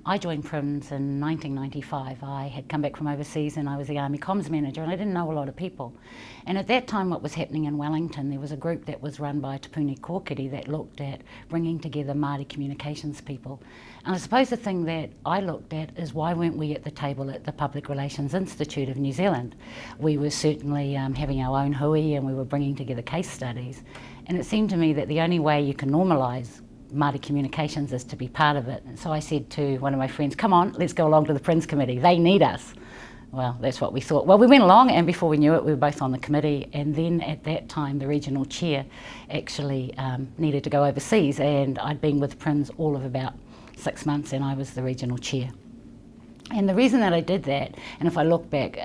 I joined PRINZ in 1995. I had come back from overseas and I was the Army Comms Manager, and I didn't know a lot of people. And at that time what was happening in Wellington, there was a group that was run by Tupuni Kōkiri that looked at bringing together Māori communications people. And I suppose the thing that I looked at is why weren't we at the table at the Public Relations Institute of New Zealand? We were certainly having our own hui, and we were bringing together case studies. And it seemed to me that the only way you can normalise Māori communications is to be part of it. And so I said to one of my friends, come on, let's go along to the PRINZ committee, they need us. Well, that's what we thought. Well, we went along, and before we knew it, we were both on the committee, and then at that time the regional chair actually needed to go overseas, and I'd been with PRINZ all of about 6 months, and I was the regional chair. And the reason that I did that, and if I look back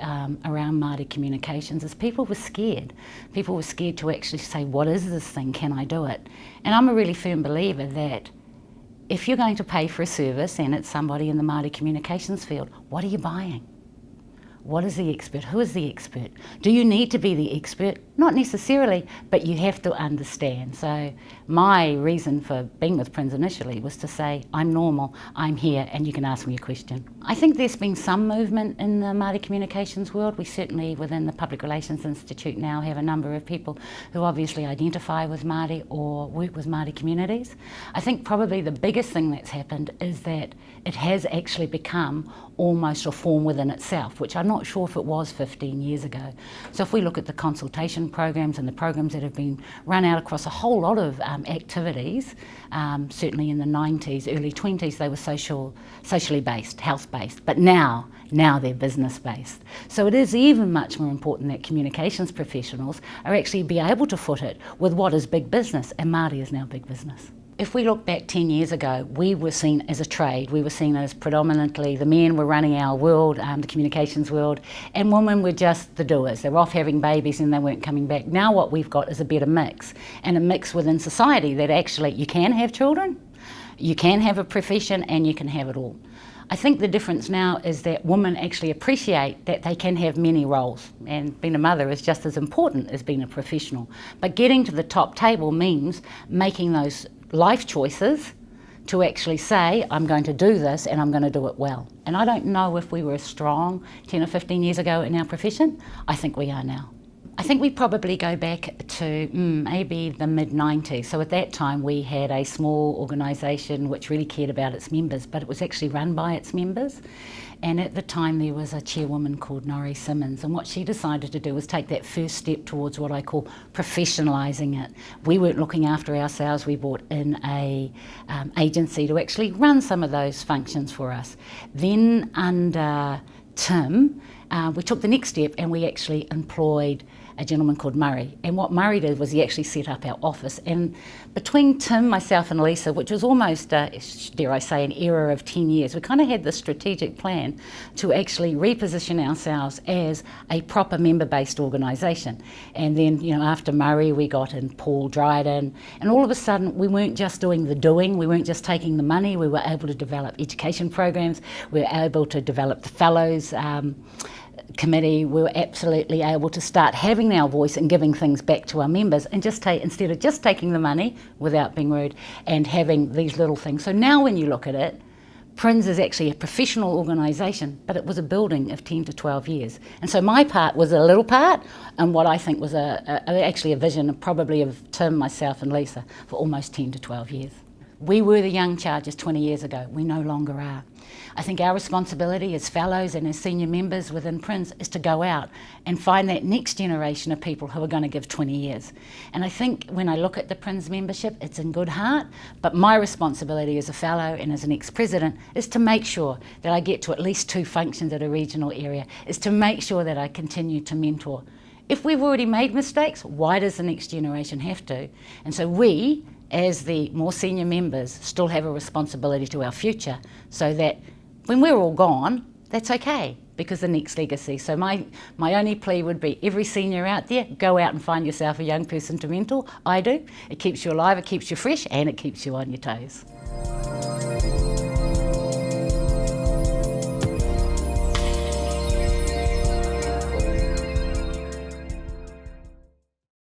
around Māori communications, is people were scared. People were scared to actually say, what is this thing, can I do it? And I'm a really firm believer that if you're going to pay for a service and it's somebody in the Māori communications field, what are you buying? What is the expert? Who is the expert? Do you need to be the expert? Not necessarily, but you have to understand. So my reason for being with PRINZ initially was to say, I'm normal, I'm here, and you can ask me a question. I think there's been some movement in the Māori communications world. We certainly, within the Public Relations Institute now, have a number of people who obviously identify with Māori or work with Māori communities. I think probably the biggest thing that's happened is that it has actually become almost a form within itself, which I'm not sure if it was 15 years ago. So if we look at the consultation programs and the programs that have been run out across a whole lot of activities, certainly in the 90s, early 20s, they were socially based, health based, but now they're business based. So it is even much more important that communications professionals are actually be able to foot it with what is big business, and Māori is now big business. If we look back 10 years ago, we were seen as a trade. We were seen as predominantly the men were running our world, the communications world, and women were just the doers. They were off having babies and they weren't coming back. Now what we've got is a better mix, and a mix within society that actually you can have children, you can have a profession, and you can have it all. I think the difference now is that women actually appreciate that they can have many roles, and being a mother is just as important as being a professional. But getting to the top table means making those life choices to actually say, I'm going to do this and I'm going to do it well. And I don't know if we were as strong 10 or 15 years ago in our profession. I think we are now. I think we probably go back to maybe the mid-90s. So at that time we had a small organisation which really cared about its members, but it was actually run by its members. And at the time there was a chairwoman called Norrie Simmons, and what she decided to do was take that first step towards what I call professionalising it. We weren't looking after ourselves, we brought in a agency to actually run some of those functions for us. Then under Tim, we took the next step and we actually employed a gentleman called Murray. And what Murray did was he actually set up our office. And between Tim, myself and Lisa, which was almost, dare I say, an era of 10 years, we kind of had this strategic plan to actually reposition ourselves as a proper member-based organisation. And then, you know, after Murray, we got in Paul Dryden. And all of a sudden, we weren't just doing the doing, we weren't just taking the money, we were able to develop education programs, we were able to develop the fellows committee. We were absolutely able to start having our voice and giving things back to our members, and just instead of just taking the money, without being rude, and having these little things. So now when you look at it, PRINZ is actually a professional organisation, but it was a building of 10 to 12 years. And so my part was a little part, and what I think was actually a vision probably of Tim, myself and Lisa for almost 10 to 12 years. We were the young chargers 20 years ago. We no longer are. I think our responsibility as fellows and as senior members within PRINZ is to go out and find that next generation of people who are going to give 20 years. And I think when I look at the PRINZ membership, it's in good heart, but my responsibility as a fellow and as an ex-president is to make sure that I get to at least 2 functions at a regional area, is to make sure that I continue to mentor. If we've already made mistakes, why does the next generation have to? And so we, as the more senior members, still have a responsibility to our future, so that when we're all gone, that's okay, because the next legacy. So my only plea would be, every senior out there, go out and find yourself a young person to mentor. I do. It keeps you alive, it keeps you fresh, and it keeps you on your toes.